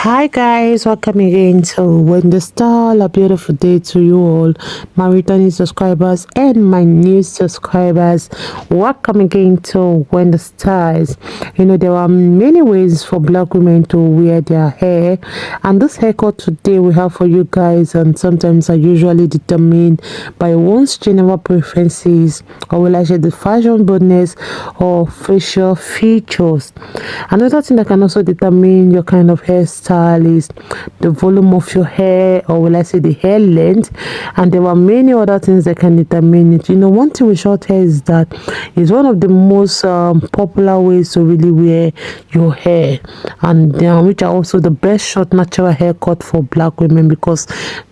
Hi guys, welcome again to Wendy Style. A beautiful day to you all, my returning subscribers and my new subscribers. Welcome again to Wendy Styles. You know, there are many ways for black women to wear their hair, and this haircut today we have for you guys, and sometimes are usually determined by one's general preferences, or will I say the fashion boldness or facial features. Another thing that can also determine your kind of hairstyle is the volume of your hair, or will I say the hair length, and there are many other things that can determine it. You know, one thing with short hair is that it's one of the most popular ways to really wear your hair, and which are also the best short natural haircut for black women, because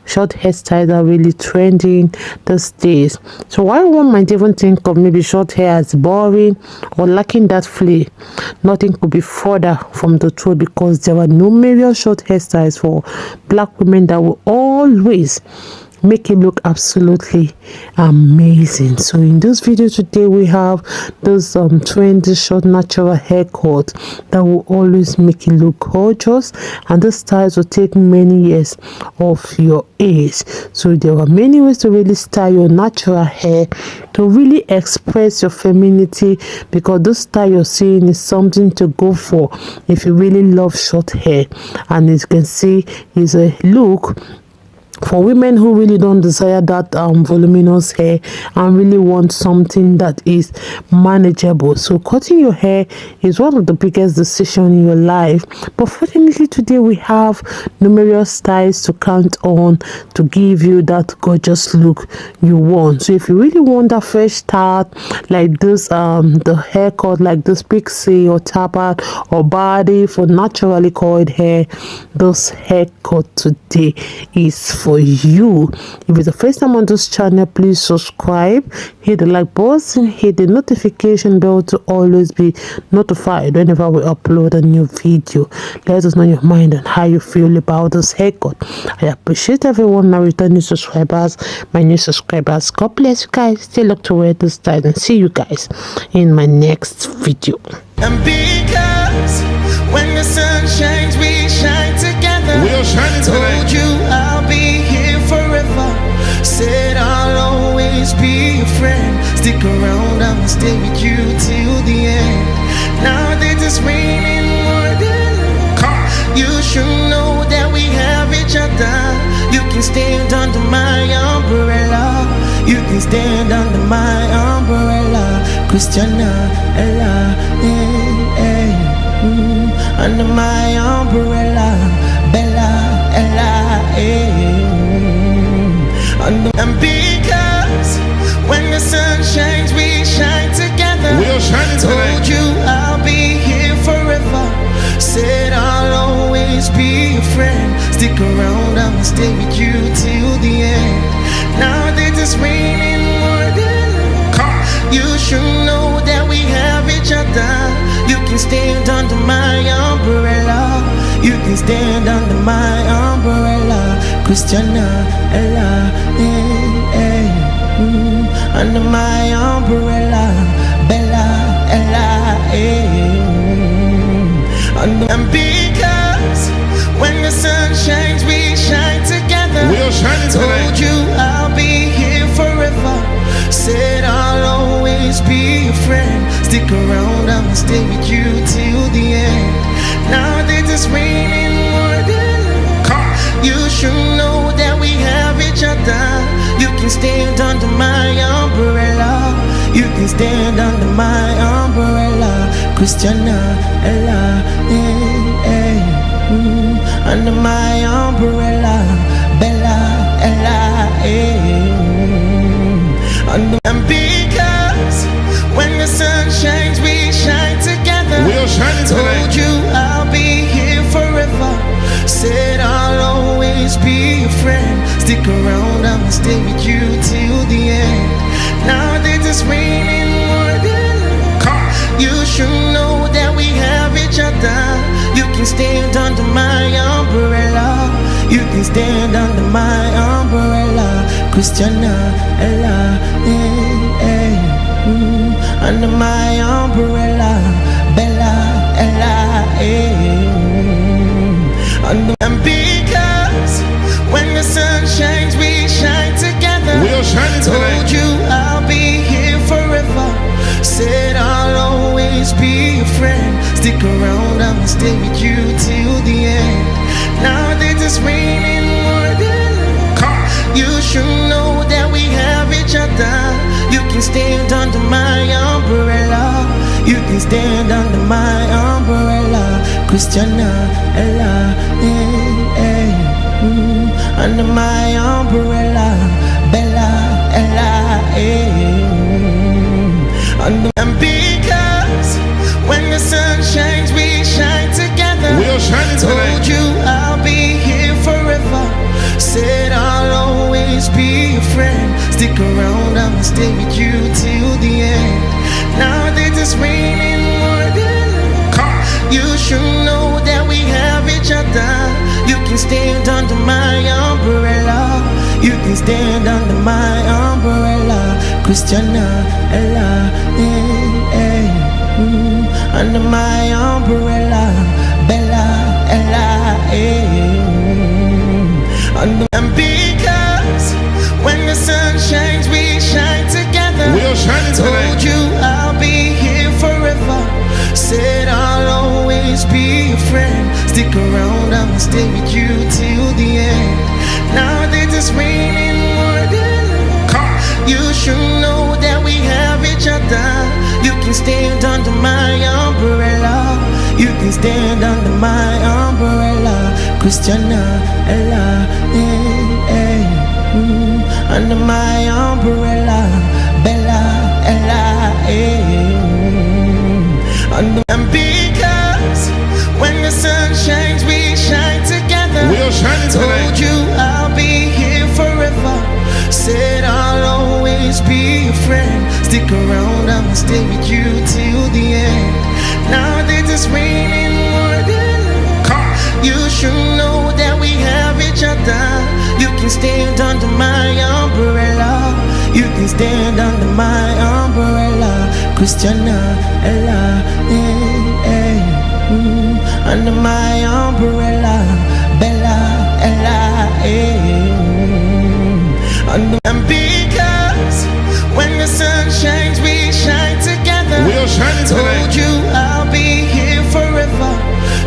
short hairstyles are really trending these days. So while one might even think of maybe short hair as boring or lacking that flair, nothing could be further from the truth, because there are numerous short hairstyles for black women that will always make it look absolutely amazing. So in this video today we have this trendy short natural haircut that will always make it look gorgeous, and the styles will take many years of your age. So there are many ways to really style your natural hair to really express your femininity, because this style you're seeing is something to go for if you really love short hair. And as you can see, is a look for women who really don't desire that voluminous hair and really want something that is manageable. So cutting your hair is one of the biggest decisions in your life, but fortunately today we have numerous styles to count on to give you that gorgeous look you want. So if you really want a fresh start like this, the haircut like this pixie or tapered or body for naturally curled hair, this haircut today is for you. If it's the first time on this channel, please subscribe, hit the like button, hit the notification bell to always be notified whenever we upload a new video. Let us know your mind and how you feel about this haircut. I appreciate everyone, my returning subscribers, my new subscribers. God bless you guys. Still look to wear this style, and see you guys in my next video. And because when the sun shines, we shine together. We'll shine today. Told you I'll be here forever. Said I'll always be your friend. Stick around, I'll stay with you till the end. Now that it's raining more than ever, you should know that we have each other. You can stand under my umbrella. You can stand under my umbrella. Christiana, Ella, under my umbrella, Bella, Ella, and because when the sun shines, we shine together. We'll shine today. Told you I'll be here forever. Said I'll always be your friend. Stick around, I'll stay with you till the end. Now that it's raining more than ever, you should know that we have each other. You can stand under my umbrella. You can stand under my umbrella. Christiana, Ella, under my umbrella, Bella, Ella, and because when the sun shines, we shine together. We'll shine today. Told you I'll be here forever. Said I'll always be your friend. Stick around, I'll stay with you till the end. Now that it's raining more than ever, you should know that we have each other. You can stand under my umbrella. You can stand under my umbrella. Christiana, Ella, under my umbrella, Bella, Ella, and because when the sun shines, we shine together. We'll shine today. Told you I'll be here forever. Said I'll always be your friend. Stick around, I'll stay with you till the end. Now that it's raining more than ever, you should know that we have each other. You can stand under my umbrella. You can stand under my umbrella. Christiana, Ella, under my umbrella, Bella, Ella, When the sun shines, we shine together. We are shining Told tonight. you I'll be here forever. Said I'll always be your friend. Stick around, I'ma stay with you till the end. Now that it's raining more than you should know that we have each other. You can stand under my umbrella. You can stand under my umbrella. Christiana, Ella, under my umbrella. Bella, Ella, and because when the sun shines, we shine together. We are shining Told tonight. you I'll be here forever. Said I'll always be your friend. Stick around, I'ma stay with you till the end. Now that it's raining more than you should know that we have each other. You can stand under my umbrella. You can stand under my umbrella. Christiana, Ella, under my umbrella. Bella, Ella, and because when the sun shines, we shine together. We are shining Told tonight. you I'll be here forever. Said I'll always be your friend. Stick around, I'ma stay with you till the end. Now that it's raining more than you should know that we have each other. You can stand under my umbrella. You can stand under my umbrella. Christiana, Ella, under my umbrella. Bella, Ella, and because when the sun shines, we shine together. We are shining Told tonight. you I'll be here forever. Said I'll always be your friend. Stick around, I'ma stay with you till the end. Now that it's raining more than you should know that we have each other. You can stand under my umbrella. You can stand under my umbrella. Christiana, Ella, under my umbrella. Bella, Ella, and because when the sun shines, we shine together. We are shining Told tonight. you I'll be here forever.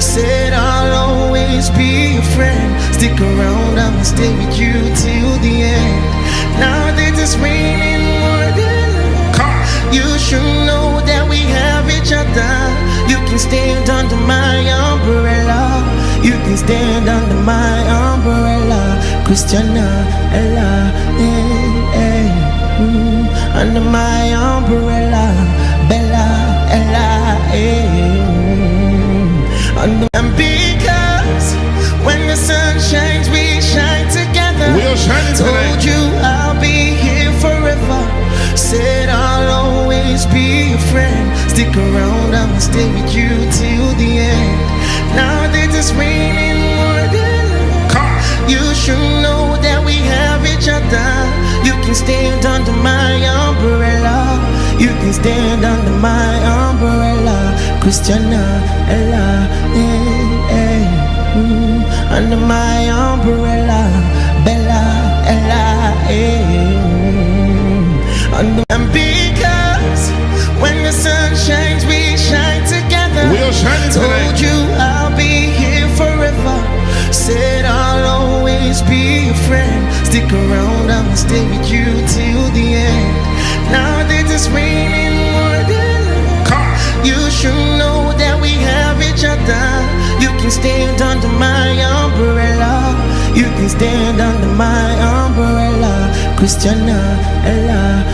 Said I'll always be your friend. Stick around, I'ma stay with you till the end. Now that it's raining more than you should know that we have each other. You can stand under my umbrella. You can stand under my umbrella. Christiana, Ella, under my umbrella. Bella, Ella, and because when the sun shines, we shine together. We are shining Told tonight. you I'll be here forever. Said I'll always be your friend. Stick around, I'ma stay with you till the end. Now that it's raining more than you should know that we have each other. You can stand under my umbrella. You can stand under my umbrella. Christiana, Ella, under my umbrella. Bella, Ella, and because when the sun shines, we shine together. We are shining Told tonight. you I'll be here forever. Said I'll always be your friend. Stick around, I'ma stay with you till the end. Now that it's raining more than you should know that we have each other. You can stand under my umbrella. You can stand under my umbrella. Christiana, Ella,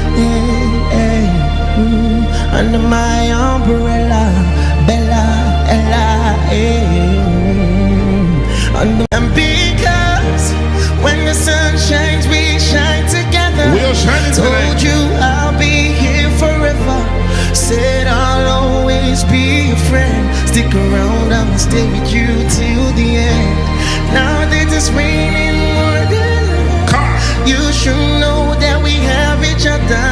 under my umbrella. Bella, Ella, and because when the sun shines, we shine together. We are shining Told tonight. you I'll be here forever. Said I'll always be your friend. Stick around, I'ma stay with you till the end. Now that it's raining more than you should know that we have each other.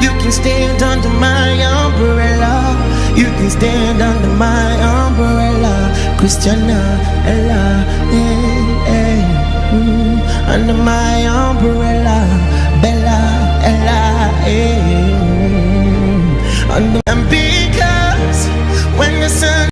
You can stand under my umbrella. You can stand under my umbrella. Christiana, Ella, under my umbrella, Bella, Ella, eh. And because when the sun